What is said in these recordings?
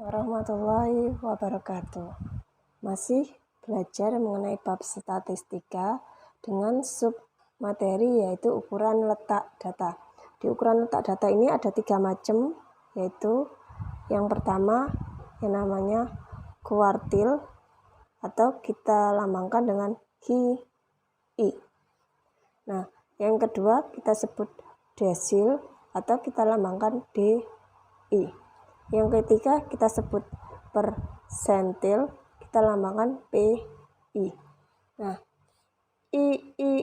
warahmatullahi wabarakatuh. Masih belajar mengenai bab statistika dengan sub materi yaitu ukuran letak data. Di ukuran letak data ini ada 3 macam, yaitu yang pertama yang namanya kuartil atau kita lambangkan dengan QI. Nah, yang kedua kita sebut desil atau kita lambangkan DI. Yang ketiga kita sebut persentil, kita lambangkan PI. Nah, I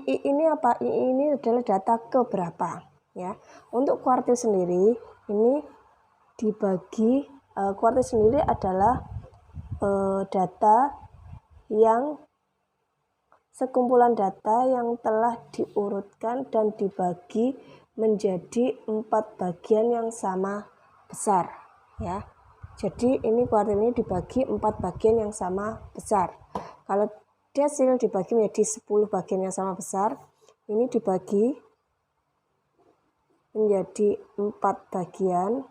ini apa? I ini adalah data keberapa, ya. Untuk kuartil sendiri ini dibagi, kuartil sendiri adalah data yang sekumpulan data yang telah diurutkan dan dibagi menjadi 4 bagian yang sama besar, ya. Jadi ini kuartil ini dibagi 4 bagian yang sama besar. Kalau desil dibagi menjadi 10 bagian yang sama besar, ini dibagi menjadi 4 bagian.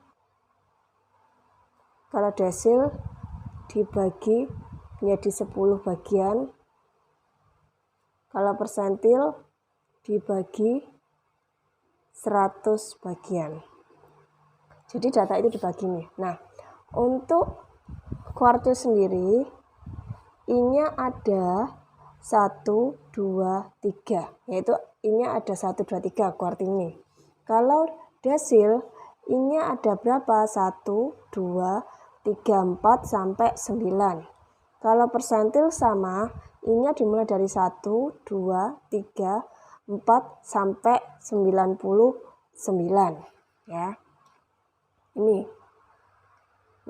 Kalau desil dibagi menjadi 10 bagian. Kalau persentil dibagi 100 bagian. Jadi data itu dibagi nih. Nah, untuk kuartil sendiri I-nya ada 1, 2, 3. Yaitu I-nya ada 1, 2, 3 kuartil ini. Kalau desil I-nya ada berapa? 1, 2, 3, 4 sampai 9. Kalau persentil sama, I-nya dimulai dari 1, 2, 3, 4 sampai 99, ya. Ini.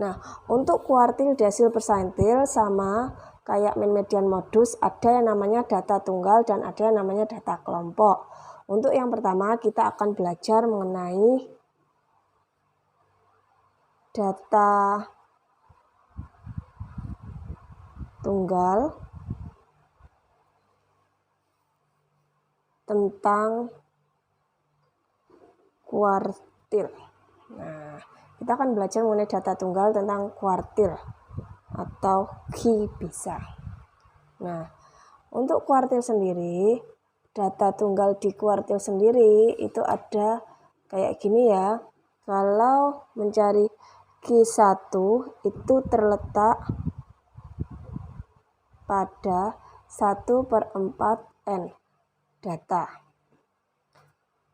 Nah, untuk kuartil, desil, persentil sama kayak min, median, modus, ada yang namanya data tunggal dan ada yang namanya data kelompok. Untuk yang pertama kita akan belajar mengenai data tunggal tentang kuartil. Nah, kita akan belajar mengenai data tunggal tentang kuartil atau QI bisa. Nah, untuk kuartil sendiri, data tunggal di kuartil sendiri itu ada kayak gini ya. Kalau mencari Q1 itu terletak pada 1/4 N data.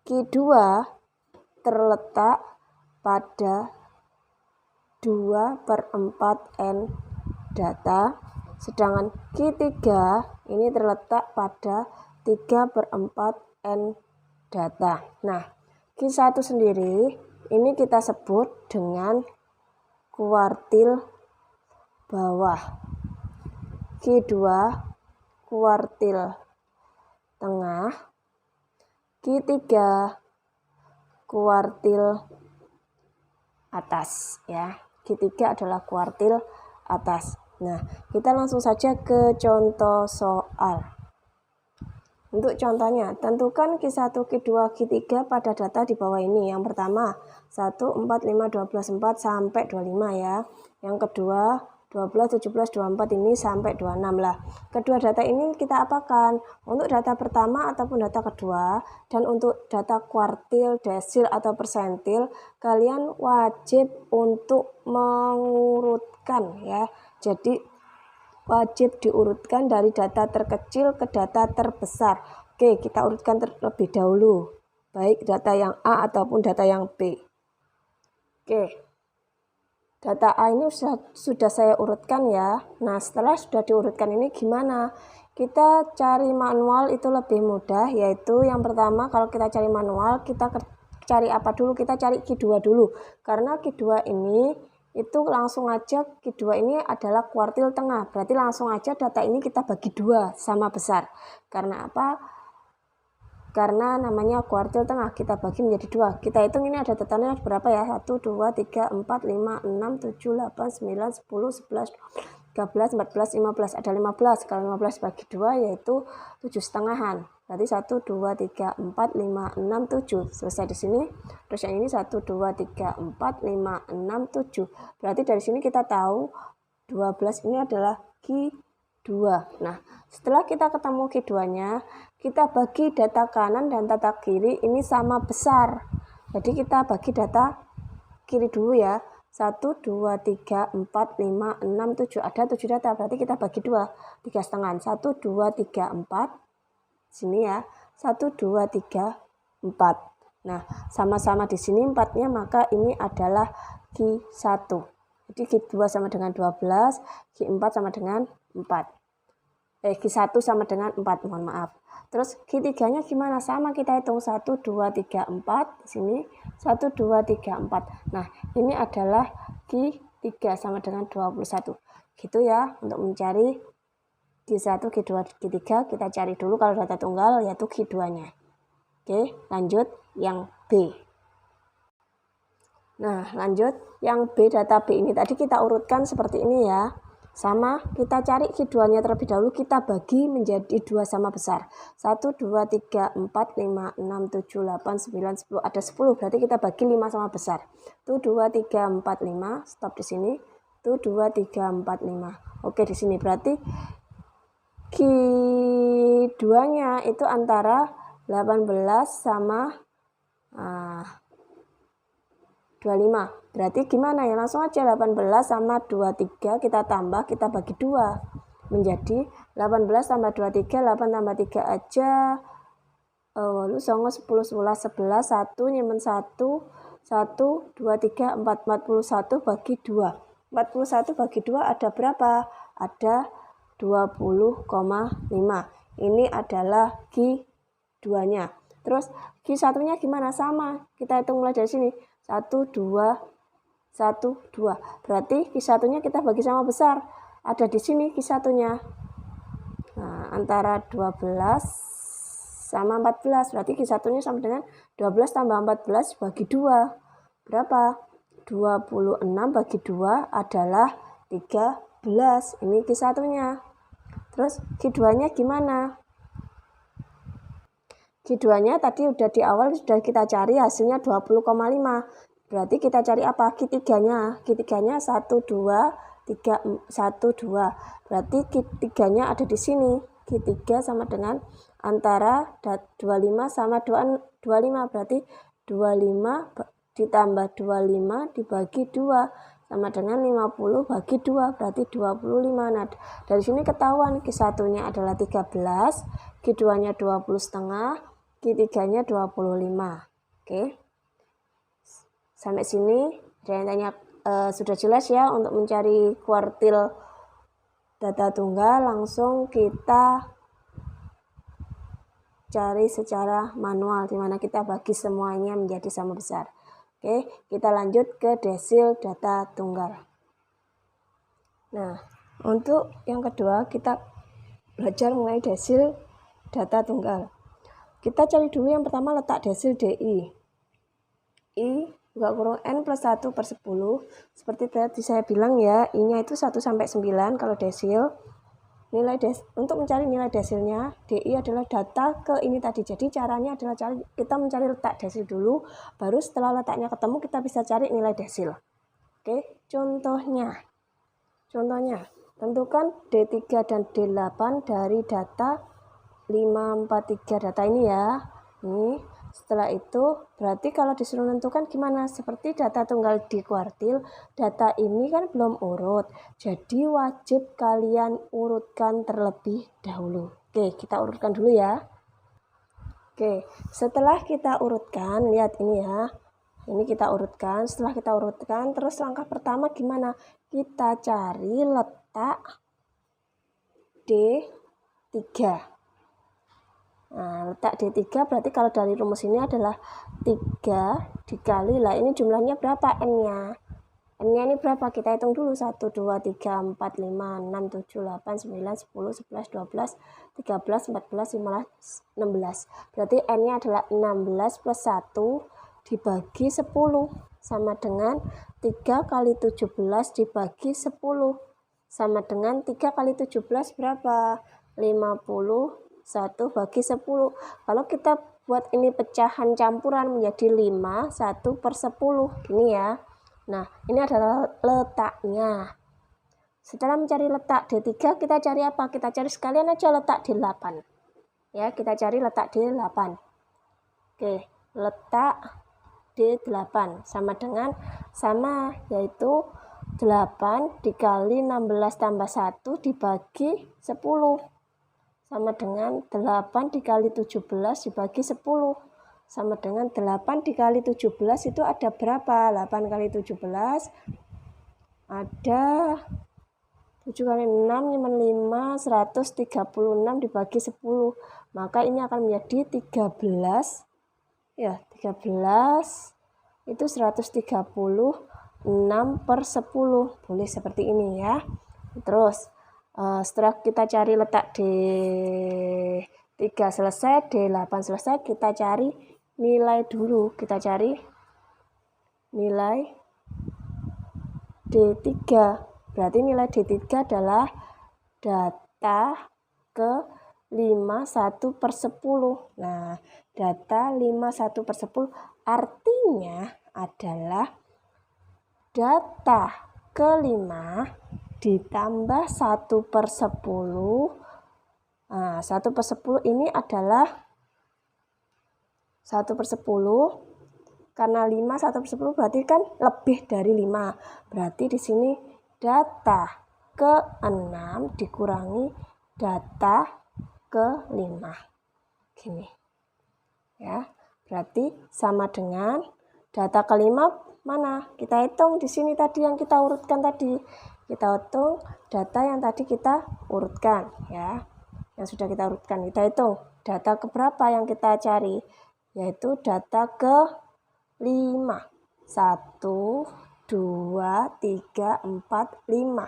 Q2 terletak pada 2/4 N data, sedangkan Q3 ini terletak pada 3/4 N data. Nah, Q1 sendiri ini kita sebut dengan kuartil bawah, Q2 kuartil tengah, Q3 kuartil atas, ya. Q3 adalah kuartil atas. Nah, kita langsung saja ke contoh soal. Untuk contohnya, tentukan Q1, Q2, Q3 pada data di bawah ini. Yang pertama, 1, 4, 5, 12, 4 sampai 25 ya. Yang kedua, 12, 17, 24 ini sampai 26 lah. Kedua data ini kita apakan? Untuk data pertama ataupun data kedua, dan untuk data kuartil, desil, atau persentil, kalian wajib untuk mengurutkan ya. Jadi wajib diurutkan dari data terkecil ke data terbesar. Oke, kita urutkan terlebih dahulu, baik data yang A ataupun data yang B. Oke. Data A ini sudah saya urutkan ya. Nah, setelah sudah diurutkan ini gimana? Kita cari manual itu lebih mudah, yaitu yang pertama kalau kita cari manual, kita cari apa dulu? Kita cari Q2 dulu. Karena Q2 ini itu langsung aja, Q2 ini adalah kuartil tengah. Berarti langsung aja data ini kita bagi 2 sama besar. Karena apa? Karena namanya kuartil tengah, kita bagi menjadi 2. Kita hitung ini ada datanya berapa ya? 1, 2, 3, 4, 5, 6, 7, 8, 9, 10, 11, 13, 14, 15. Ada 15. Kalau 15 bagi 2 yaitu 7,5-an. Berarti 1, 2, 3, 4, 5, 6, 7. Selesai di sini. Terus yang ini 1, 2, 3, 4, 5, 6, 7. Berarti dari sini kita tahu 12 ini adalah Q2. Nah, setelah kita ketemu Q2-nya, kita bagi data kanan dan data kiri ini sama besar. Jadi kita bagi data kiri dulu ya. 1, 2, 3, 4, 5, 6, 7. Ada 7 data, berarti kita bagi 2. 3 setengah. 1, 2, 3, 4. Sini ya. 1, 2, 3, 4. Nah, sama-sama di sini 4-nya, maka ini adalah Q1. Jadi Q2 sama dengan 12, Q4 sama dengan 4. Q1 sama dengan 4, mohon maaf. Terus Q3-nya gimana? Sama kita hitung 1, 2, 3, 4. Di sini 1, 2, 3, 4. Nah, ini adalah Q3 sama dengan 21. Gitu ya, untuk mencari Q1, Q2, Q3, kita cari dulu kalau data tunggal yaitu Q2-nya. Oke, lanjut yang B. Nah, lanjut yang B, data B ini tadi kita urutkan seperti ini ya. Sama, kita cari Q2-nya terlebih dahulu, kita bagi menjadi 2 sama besar. 1, 2, 3, 4, 5, 6, 7, 8, 9, 10. Ada 10, berarti kita bagi 5 sama besar. Tuh 2, 3, 4, 5. Stop di sini. Tuh 2, 3, 4, 5. Oke, di sini berarti Q2-nya itu antara 18 sama 25. Berarti gimana ya? Langsung aja 18 sama 23 kita tambah, kita bagi 2. Menjadi 18 tambah 23, 8 tambah 3 aja. 8, 9, 10, 11, 11, 1, nyemen 1, 1, 2, 3, 4, 41 bagi 2. 41 bagi 2 ada berapa? Ada 20,5. Ini adalah Q2-nya. Terus Q1-nya gimana? Sama. Kita hitung mulai dari sini. 1, 2, 1, 2. Berarti Q1-nya kita bagi sama besar. Ada di sini Q1-nya. Nah, antara 12 sama 14. Berarti Q1-nya sama dengan 12 tambah 14 bagi 2. Berapa? 26 bagi 2 adalah 13. Ini Q1-nya. Terus Q2-nya gimana? Q2-nya tadi udah di awal sudah kita cari, hasilnya 20,5. Berarti kita cari apa? Q3-nya. Q3-nya 1, 2, 3, 1, 2. Berarti Q3-nya ada di sini. Q3 sama dengan antara 25 sama 25. Berarti 25 ditambah 25 dibagi 2 sama dengan 50 bagi 2. Berarti 25. Nah, dari sini ketahuan Q1-nya adalah 13, Q2-nya 20,5, Q3-nya 25. Oke. Sampai sini ada yang tanya, sudah jelas ya untuk mencari kuartil data tunggal. Langsung kita cari secara manual, dimana kita bagi semuanya menjadi sama besar. Oke, kita lanjut ke desil data tunggal. Nah, untuk yang kedua kita belajar mengenai desil data tunggal. Kita cari dulu yang pertama letak desil DI. I juga kurung N plus 1 per 10. Seperti tadi saya bilang ya, I-nya itu 1 sampai 9 kalau desil. Untuk mencari nilai desilnya, DI adalah data ke ini tadi. Jadi caranya adalah kita mencari letak desil dulu, baru setelah letaknya ketemu kita bisa cari nilai desil. Oke, contohnya, tentukan D3 dan D8 dari data 543 data ini ya. Ini setelah itu berarti kalau disuruh menentukan gimana? Seperti data tunggal di kuartil, data ini kan belum urut. Jadi wajib kalian urutkan terlebih dahulu. Oke, kita urutkan dulu ya. Oke, setelah kita urutkan, lihat ini ya. Ini kita urutkan, setelah kita urutkan, terus langkah pertama gimana? Kita cari letak D3. Nah, letak D3 berarti kalau dari rumus ini adalah 3 dikali, lah ini jumlahnya berapa N-nya? N-nya ini berapa? Kita hitung dulu. 1, 2, 3, 4, 5, 6, 7, 8, 9, 10, 11, 12, 13, 14, 15, 16. Berarti N-nya adalah 16 plus 1 dibagi 10. Sama dengan 3 kali 17 dibagi 10. Sama dengan 3 kali 17 berapa? 50 1 bagi 10. Kalau kita buat ini pecahan campuran menjadi 5, 1/10 gini ya. Nah, ini adalah letaknya. Setelah mencari letak D3, kita cari apa? Kita cari sekalian aja letak D8. Ya, kita cari letak D8. Oke, letak D8 sama yaitu 8 dikali 16 tambah 1 dibagi 10 sama dengan 8 dikali 17 dibagi 10 sama dengan 8 dikali 17 itu ada berapa? 8 kali 17 ada 7 kali 6 5 136 dibagi 10, maka ini akan menjadi 13 ya, 13 itu 136/10, boleh seperti ini ya. Terus setelah kita cari letak D3 selesai, D8 selesai, kita cari nilai dulu. Kita cari nilai D3. Berarti nilai D3 adalah data ke 5 1/10. Nah, data 5 1/10 artinya adalah data ke-5 ditambah 1/10. Nah, 1/10 ini adalah 1/10. Karena 5 1/10 berarti kan lebih dari 5. Berarti di sini data ke-6 dikurangi data ke-5. Gini. Ya. Berarti sama dengan data ke-5 mana? Kita hitung di sini tadi yang kita urutkan tadi. Kita hitung data yang tadi kita urutkan ya. Yang sudah kita urutkan, kita hitung data ke berapa yang kita cari, yaitu data ke-5. 1 2 3 4 5.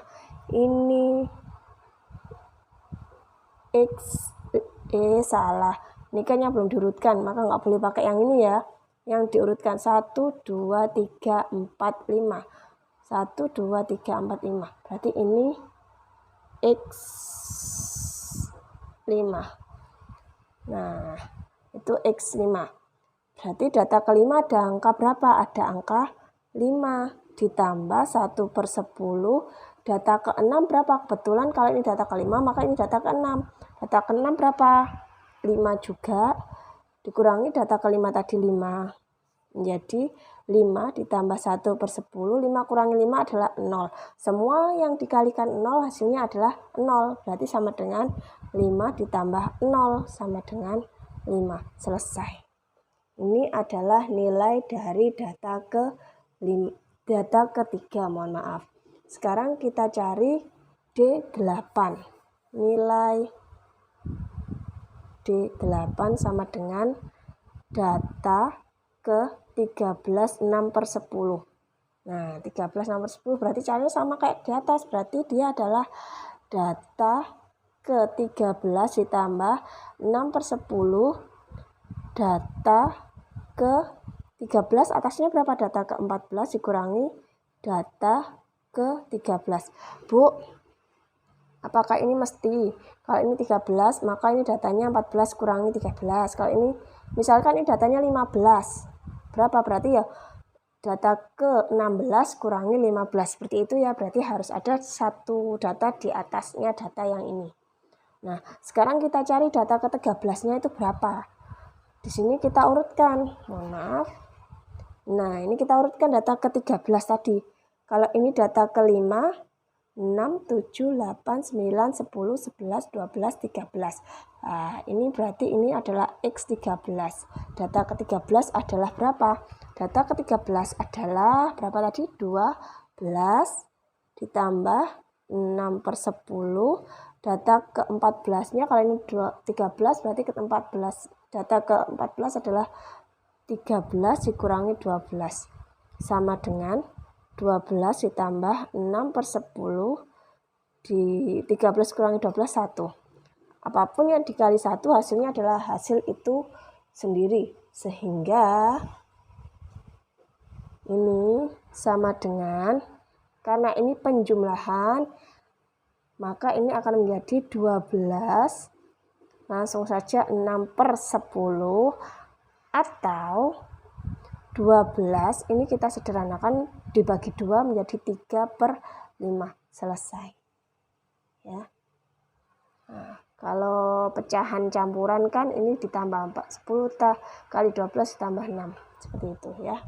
Ini X salah. Ini kan yang belum diurutkan, maka nggak boleh pakai yang ini ya. Yang diurutkan 1 2 3 4 5. 1 2 3 4 5. Berarti ini X5. Nah, itu X5. Berarti data ke-5 ada angka berapa? Ada angka 5 ditambah 1/10. Data ke-6 berapa? Kebetulan kalau ini data ke-5, maka ini data ke-6. Data ke-6 berapa? 5 juga. Dikurangi data ke-5 tadi 5. Menjadi 5 ditambah 1/10. 5 kurangi 5 adalah 0. Semua yang dikalikan 0 hasilnya adalah 0. Berarti sama dengan 5 ditambah 0 sama dengan 5. Selesai. Ini adalah nilai dari data ketiga, mohon maaf. Sekarang kita cari D8. Nilai D8 sama dengan data ke-13 6/10. Nah, 13 6/10 berarti caranya sama kayak di atas. Berarti dia adalah data ke-13 ditambah 6/10. Data ke-13 atasnya berapa? Data ke-14 dikurangi data ke-13. Bu, apakah ini mesti? Kalau ini 13, maka ini datanya 14 kurangi 13. Kalau ini, misalkan ini datanya 15. Berapa? Berarti ya data ke-16 kurangi 15. Seperti itu ya, berarti harus ada satu data di atasnya data yang ini. Nah, sekarang kita cari data ke-13-nya itu berapa? Di sini kita urutkan, mohon maaf. Nah, ini kita urutkan data ke-13 tadi. Kalau ini data ke-5, 6, 7, 8, 9, 10, 11, 12, 13. Nah, ini berarti ini adalah X13. Data ke-13 adalah berapa? Data ke-13 adalah berapa tadi? 12 ditambah 6/10. Data ke-14-nya kalau ini 13 berarti ke-14. Data ke-14 adalah 13 dikurangi 12 sama dengan 12 ditambah 6/10 di 13 kurangi 12 1. Apapun yang dikali 1 hasilnya adalah hasil itu sendiri. Sehingga ini sama dengan, karena ini penjumlahan, maka ini akan menjadi 12. Langsung saja 6/10 atau 12 ini kita sederhanakan dibagi 2 menjadi 3/5. Selesai ya. Nah, kalau pecahan campuran kan ini ditambah 10 kali 12 ditambah 6 seperti itu ya.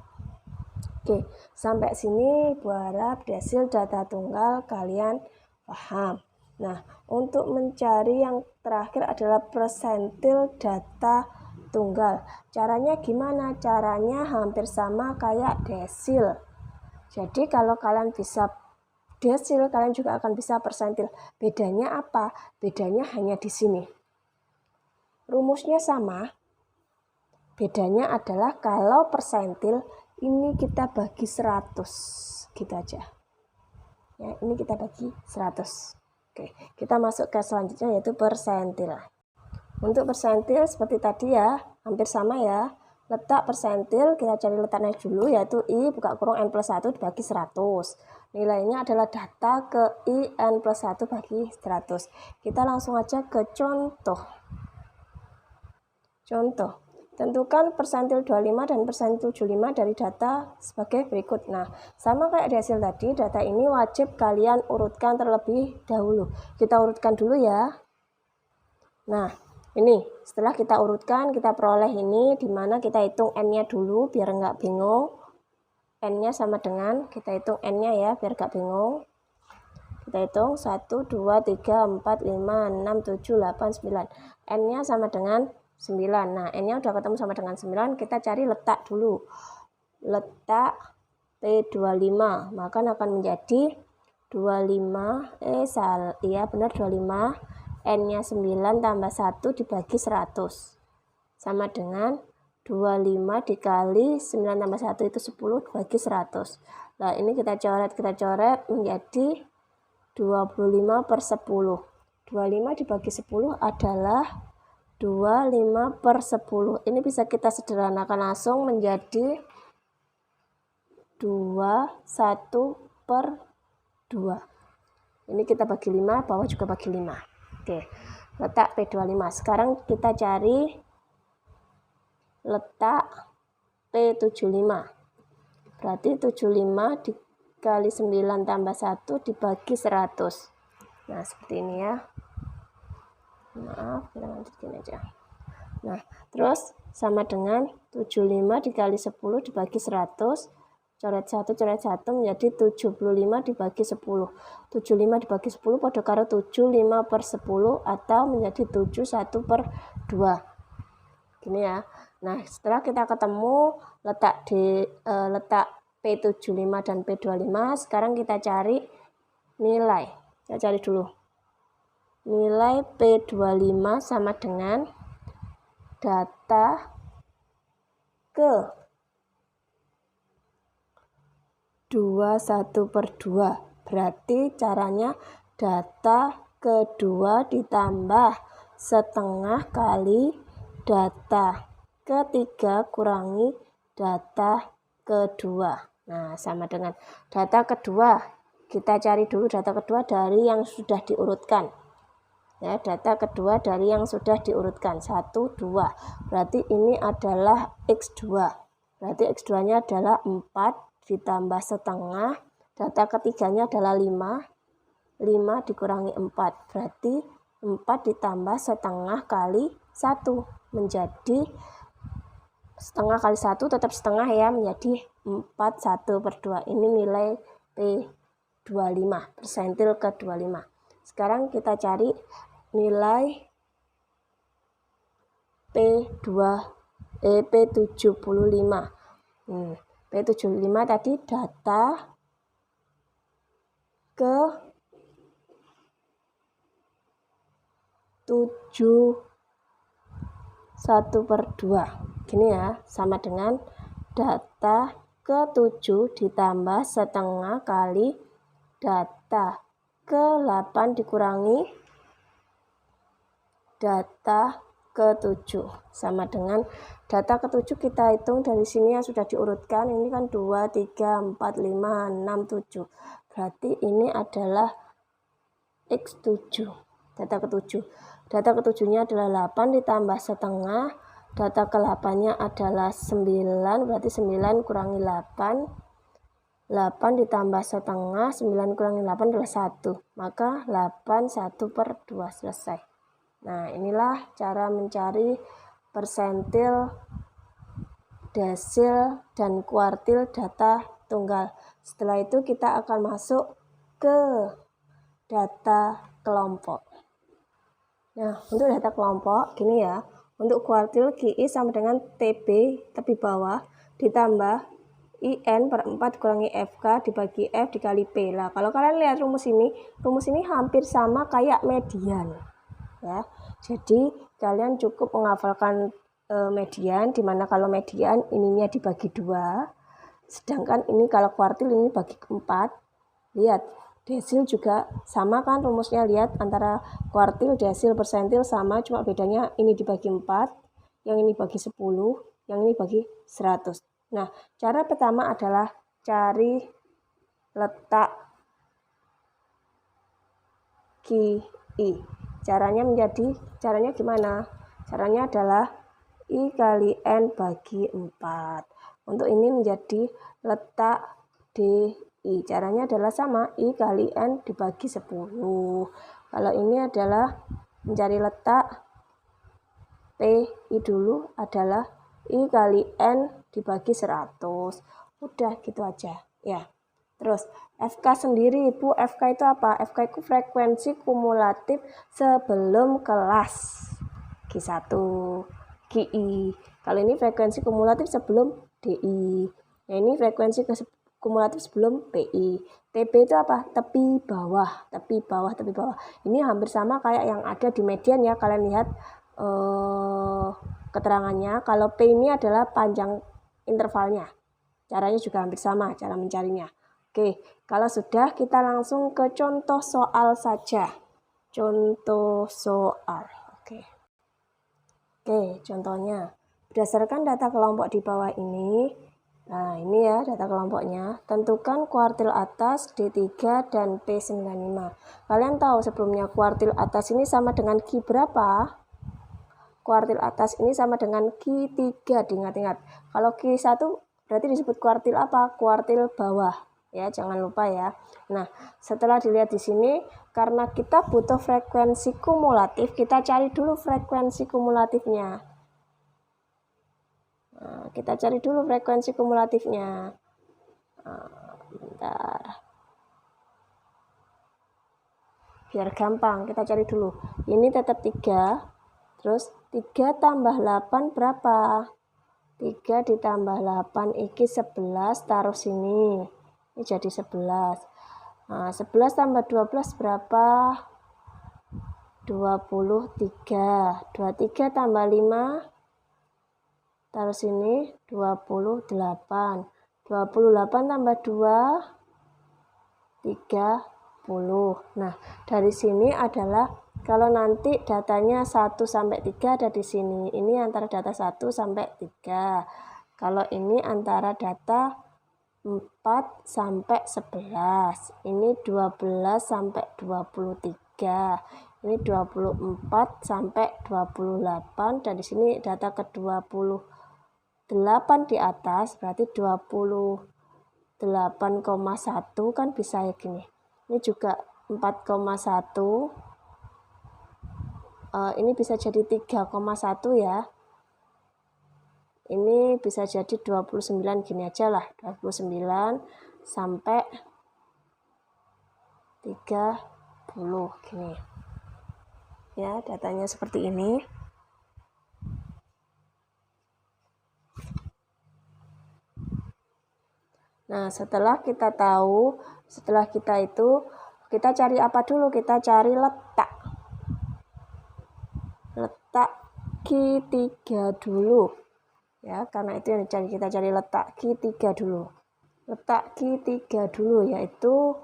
Oke, sampai sini berharap hasil data tunggal kalian paham. Nah, untuk mencari yang terakhir adalah persentil data tunggal. Caranya gimana? Caranya hampir sama kayak desil. Jadi kalau kalian bisa desil, kalian juga akan bisa persentil. Bedanya apa? Bedanya hanya di sini. Rumusnya sama. Bedanya adalah kalau persentil ini kita bagi 100. Gitu aja. Ya, ini kita bagi 100. Oke, kita masuk ke selanjutnya yaitu persentil. Untuk persentil seperti tadi ya, hampir sama ya. Letak persentil, kita cari letaknya dulu yaitu I buka kurung N+1 dibagi 100. Nilainya adalah data ke I N+1 bagi 100. Kita langsung aja ke contoh. Contoh, tentukan persentil 25 dan persentil 75 dari data sebagai berikut. Nah, sama kayak di hasil tadi, data ini wajib kalian urutkan terlebih dahulu. Kita urutkan dulu ya. Nah, ini setelah kita urutkan, kita peroleh ini, dimana kita hitung N-nya dulu biar nggak bingung. N-nya sama dengan, kita hitung N-nya ya biar nggak bingung. Kita hitung 1, 2, 3, 4, 5, 6, 7, 8, 9. N-nya sama dengan 9. Nah, N-nya udah ketemu sama dengan 9, kita cari letak dulu. Letak P25, maka akan menjadi 25, iya benar 25, N-nya 9 tambah 1 dibagi 100. Sama dengan 25 dikali 9 tambah 1 itu 10 dibagi 100. Nah, ini kita coret menjadi 25/10. 25 dibagi 10 adalah 25/10. Ini bisa kita sederhanakan langsung menjadi 21/2. Ini kita bagi 5, bawah juga bagi 5. Oke, letak P25. Sekarang kita cari letak P75. Berarti 75 dikali 9 tambah 1 dibagi 100. Nah, seperti ini ya. Maaf, kita lanjutin aja. Nah, terus sama dengan 75 dikali 10 dibagi 100. Coret 1 menjadi 75 dibagi 10. 75 dibagi 10 pada karo 75/10 atau menjadi 71/2. Gini ya. Nah, setelah kita ketemu letak P75 dan P25, sekarang kita cari nilai. Kita cari dulu. Nilai P25 sama dengan data ke 21/2. Berarti caranya data kedua ditambah setengah kali data ketiga kurangi data kedua. Nah, sama dengan data kedua. Kita cari dulu data kedua dari yang sudah diurutkan. Ya, data kedua dari yang sudah diurutkan 1, 2. Berarti ini adalah X2. Berarti X2-nya adalah 4 ditambah setengah. Data ketiganya adalah 5. 5 dikurangi 4. Berarti 4 ditambah setengah kali 1 menjadi setengah kali 1 tetap setengah ya, menjadi 41/2. Ini nilai P25, persentil ke 25. Sekarang kita cari nilai P75. P75 tadi data ke 1/2. Gini ya, sama dengan data ke 7 ditambah setengah kali data ke 8 dikurangi data ke 7. Sama dengan data ke 7 kita hitung dari sini yang sudah diurutkan. Ini kan 2, 3, 4, 5, 6, 7. Berarti ini adalah X7. Data ke 7. data ke-7-nya adalah 8 ditambah setengah, data ke-8-nya adalah 9, berarti 9 kurangi 8, 8 ditambah setengah, 9 kurangi 8 adalah 1, maka 8 1/2, selesai. Nah, inilah cara mencari persentil, desil, dan kuartil data tunggal. Setelah itu kita akan masuk ke data kelompok. Nah, untuk data kelompok gini ya, untuk kuartil QI sama dengan TB tepi bawah ditambah IN per 4 kurangi FK dibagi F dikali P. Nah, kalau kalian lihat rumus ini hampir sama kayak median ya. Jadi kalian cukup menghafalkan median, dimana kalau median ininya dibagi 2, sedangkan ini kalau kuartil ini bagi 4. Lihat, desil juga sama kan rumusnya, lihat antara kuartil, desil, persentil sama, cuma bedanya ini dibagi 4, yang ini bagi 10, yang ini bagi 100. Nah, cara pertama adalah cari letak QI. Caranya gimana? Caranya adalah I kali N bagi 4. Untuk ini menjadi letak DI. Caranya adalah sama, I kali N dibagi 10. Kalau ini adalah mencari letak PI dulu adalah I kali N dibagi 100. Udah gitu aja ya. Terus FK sendiri, Bu, FK itu apa? FK itu frekuensi kumulatif sebelum kelas Q1 QI. Kalau ini frekuensi kumulatif sebelum DI. Nah, ini frekuensi kumulatif sebelum PI. TB itu apa? Tepi bawah. Ini hampir sama kayak yang ada di median ya. Kalian lihat keterangannya. Kalau P ini adalah panjang intervalnya. Caranya juga hampir sama cara mencarinya. Oke, kalau sudah kita langsung ke contoh soal saja. Contoh soal. Oke, contohnya. Berdasarkan data kelompok di bawah ini, nah ini ya data kelompoknya. Tentukan kuartil atas D3 dan P95. Kalian tahu sebelumnya kuartil atas ini sama dengan Q berapa? Kuartil atas ini sama dengan Q3, diingat-ingat. Kalau Q1 berarti disebut kuartil apa? Kuartil bawah. Ya, jangan lupa ya. Nah, setelah dilihat di sini, karena kita butuh frekuensi kumulatif, kita cari dulu frekuensi kumulatifnya. Nah, kita cari dulu frekuensi kumulatifnya. Bentar. Biar gampang, kita cari dulu. Ini tetap 3, terus 3 tambah 8 berapa? 3 ditambah 8, iki 11, taruh sini. Ini jadi 11. Nah, 11 tambah 12 berapa? 23. 23 tambah 5, taruh sini, 28. 28 tambah 2, 30. Nah, dari sini adalah kalau nanti datanya 1 sampai 3 ada di sini. Ini antara data 1 sampai 3. Kalau ini antara data 4 sampai 11. Ini 12 sampai 23. Ini 24 sampai 28. Dan di sini data ke-28 di atas, berarti 28,1 kan bisa ya gini. Ini juga 4,1. Ini bisa jadi 3,1 ya. Ini bisa jadi 29, gini aja lah, 29 sampai 30 gini. Ya, datanya seperti ini. Nah, setelah kita itu, kita cari apa dulu? Kita cari letak Q3 dulu. Ya, karena itu yang kita cari letak Q3 dulu. Letak Q3 dulu yaitu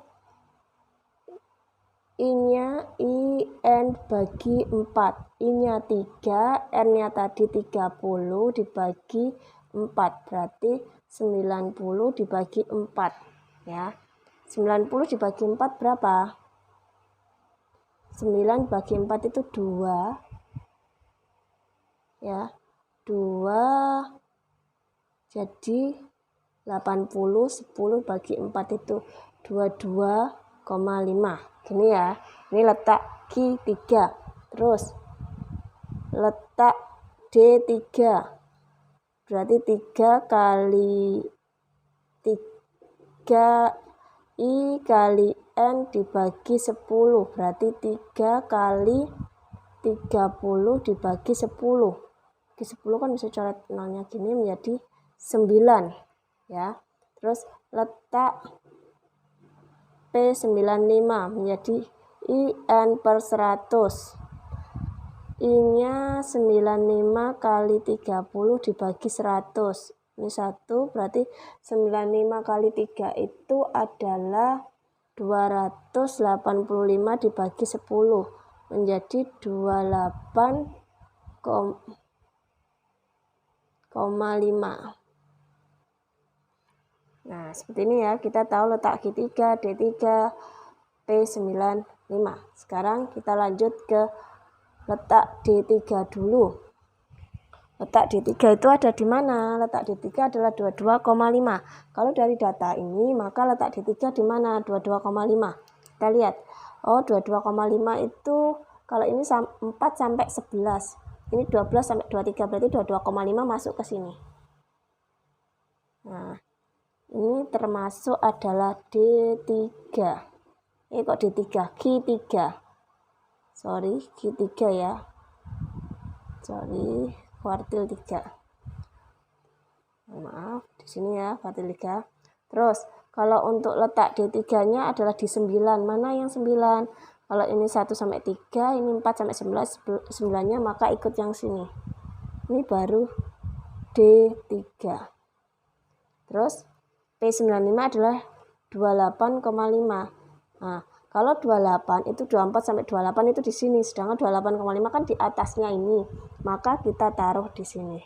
I-nya IN bagi 4. I-nya 3, N-nya tadi 30 dibagi 4. Berarti 90 dibagi 4. Ya. 90 dibagi 4 berapa? 9 bagi 4 itu 2 ya, 2 jadi 80, 10 bagi 4 itu 22,5 gini ya. Ini letak Q3. Terus letak D3 berarti 3 kali 3 I kali N dibagi 10 berarti 3 kali 30 dibagi 10. Di 10 kan bisa coret nolnya gini menjadi 9 ya. Terus letak P95 menjadi IN per 100. I-nya 95 kali 30 dibagi 100. Ini 1 berarti 95 kali 3 itu adalah 285 dibagi 10 menjadi 28,5. Nah, seperti ini ya, kita tahu letak Q3, D3, P95. Sekarang kita lanjut ke letak D3 dulu. Letak D3 itu ada di mana? Letak D3 adalah 22,5. Kalau dari data ini, maka letak D3 di mana? 22,5. Kita lihat. Oh, 22,5 itu kalau ini 4 sampai 11. Ini 12 sampai 23, berarti 22,5 masuk ke sini. Nah, ini termasuk adalah D3. Ini kok D3? Q3. Sorry, Q3 ya. Sorry, kuartil 3. Maaf, di sini ya, kuartil 3. Terus, kalau untuk letak D3-nya adalah di 9. Mana yang 9? Kalau ini 1 sampai 3, ini 4 sampai 11, 9-nya maka ikut yang sini. Ini baru D3. Terus, P95 adalah 28,5. Nah, kalau 28 itu 24 sampai 28 itu di sini, sedangkan 28,5 kan di atasnya ini, maka kita taruh di sini.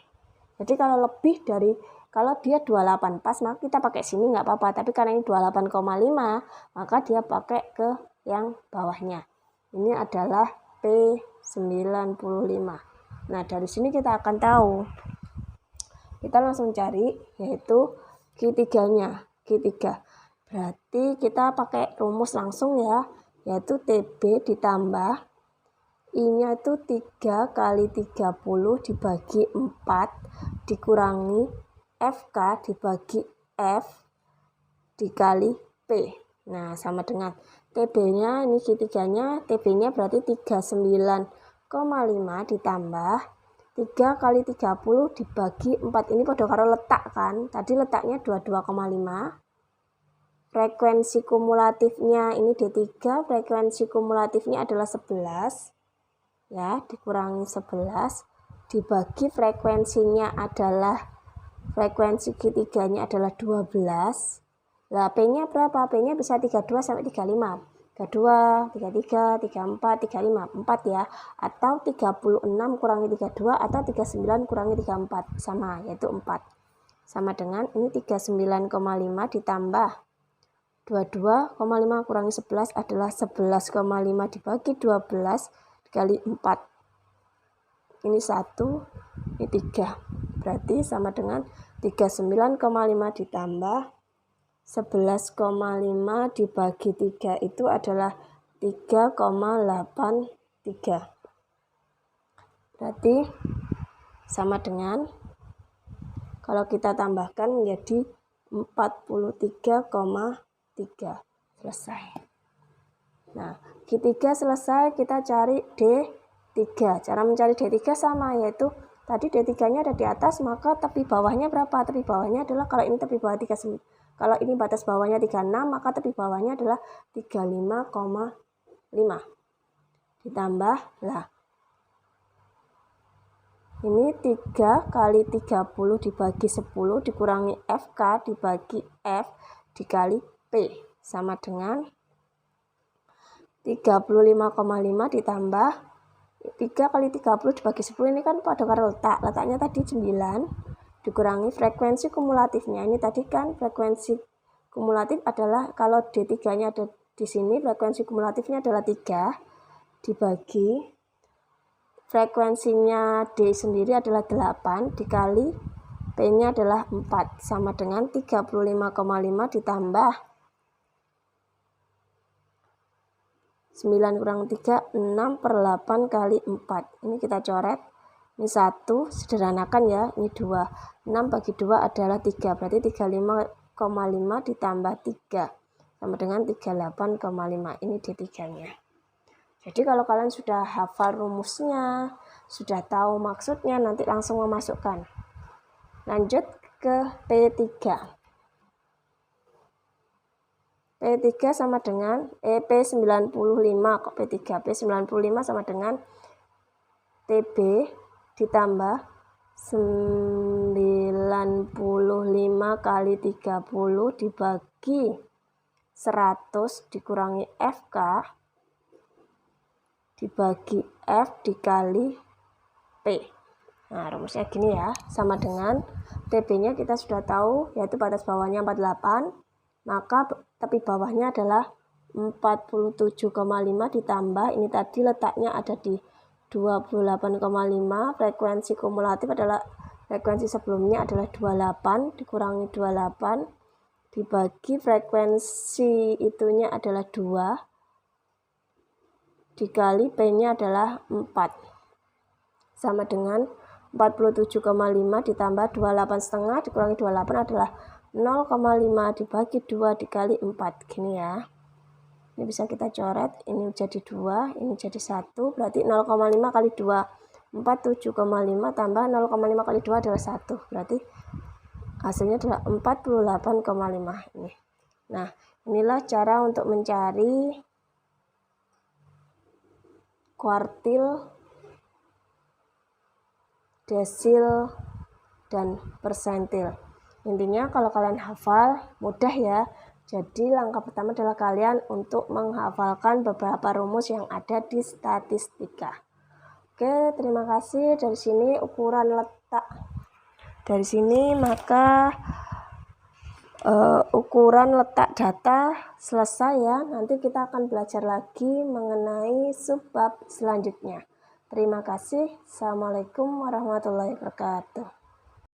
Jadi kalau lebih dari, kalau dia 28 pas, maka kita pakai sini nggak apa-apa. Tapi karena ini 28,5, maka dia pakai ke yang bawahnya. Ini adalah P95. Nah, dari sini kita akan tahu. Kita langsung cari, yaitu Q3-nya. Q3. Berarti kita pakai rumus langsung ya, yaitu TB ditambah I-nya itu 3 kali 30 dibagi 4 dikurangi FK dibagi F dikali P. Nah, sama dengan TB-nya, ini Q3-nya, TB-nya berarti 39,5 ditambah 3 kali 30 dibagi 4. Ini pada karo letak kan, tadi letaknya 22,5. Frekuensi kumulatifnya ini D3, frekuensi kumulatifnya adalah 11 ya, dikurangi 11 dibagi frekuensinya adalah, frekuensi Q3-nya adalah 12. Lah P-nya berapa? P-nya bisa 32 sampai 35. 32, 33, 34, 35, 4 ya, atau 36 kurangi 32 atau 39 kurangi 34, sama, yaitu 4. Sama dengan ini 39,5 ditambah 22,5 kurangi 11 adalah 11,5 dibagi 12 dikali 4. Ini 1, ini 3. Berarti sama dengan 39,5 ditambah 11,5 dibagi 3 itu adalah 3,83. Berarti sama dengan, kalau kita tambahkan menjadi 43,3. Selesai. Nah, Q3 selesai, kita cari D3. Cara mencari D3 sama, yaitu tadi D3-nya ada di atas, maka tepi bawahnya berapa? Tepi bawahnya adalah, kalau ini tepi bawah 39, kalau ini batas bawahnya 36, maka tepi bawahnya adalah 35,5. Ditambah, lah, ini 3 kali 30 dibagi 10 dikurangi FK dibagi F dikali P, sama dengan 35,5 ditambah 3 kali 30 dibagi 10, ini kan pada karo letaknya tadi 9 dikurangi frekuensi kumulatifnya. Ini tadi kan frekuensi kumulatif adalah, kalau D3-nya ada di sini, frekuensi kumulatifnya adalah 3 dibagi frekuensinya D sendiri adalah 8 dikali P-nya adalah 4 sama dengan 35,5 ditambah 9 kurang 3, 6/8 kali 4. Ini kita coret. Ini 1, sederhanakan ya. Ini 2. 6 bagi 2 adalah 3. Berarti 35,5 ditambah 3. Sama dengan 38,5. Ini D3-nya. Jadi kalau kalian sudah hafal rumusnya, sudah tahu maksudnya, nanti langsung memasukkan. Lanjut ke P3. P3 sama dengan P95 kok P3. P95 sama dengan TB ditambah 95 kali 30 dibagi 100 dikurangi FK dibagi F dikali P. Nah, rumusnya gini ya, sama dengan TB-nya kita sudah tahu, yaitu batas bawahnya 48, maka tepi bawahnya adalah 47,5 ditambah, ini tadi letaknya ada di 28,5, frekuensi kumulatif adalah frekuensi sebelumnya adalah 28 dikurangi 28 dibagi frekuensi itunya adalah 2 dikali P-nya adalah 4 sama dengan 47,5 ditambah 28,5 dikurangi 28 adalah 0,5 dibagi 2 dikali 4. Gini ya. Ini bisa kita coret. Ini jadi 2, ini jadi 1. Berarti 0,5 kali 2. 47,5 tambah 0,5 kali 2 adalah 1. Berarti hasilnya adalah 48,5 ini. Nah, inilah cara untuk mencari kuartil, desil, dan persentil. Intinya kalau kalian hafal mudah ya. Jadi langkah pertama adalah kalian untuk menghafalkan beberapa rumus yang ada di statistika. Oke, terima kasih. Dari sini ukuran letak. Dari sini maka ukuran letak data selesai ya. Nanti kita akan belajar lagi mengenai subbab selanjutnya. Terima kasih. Assalamualaikum warahmatullahi wabarakatuh.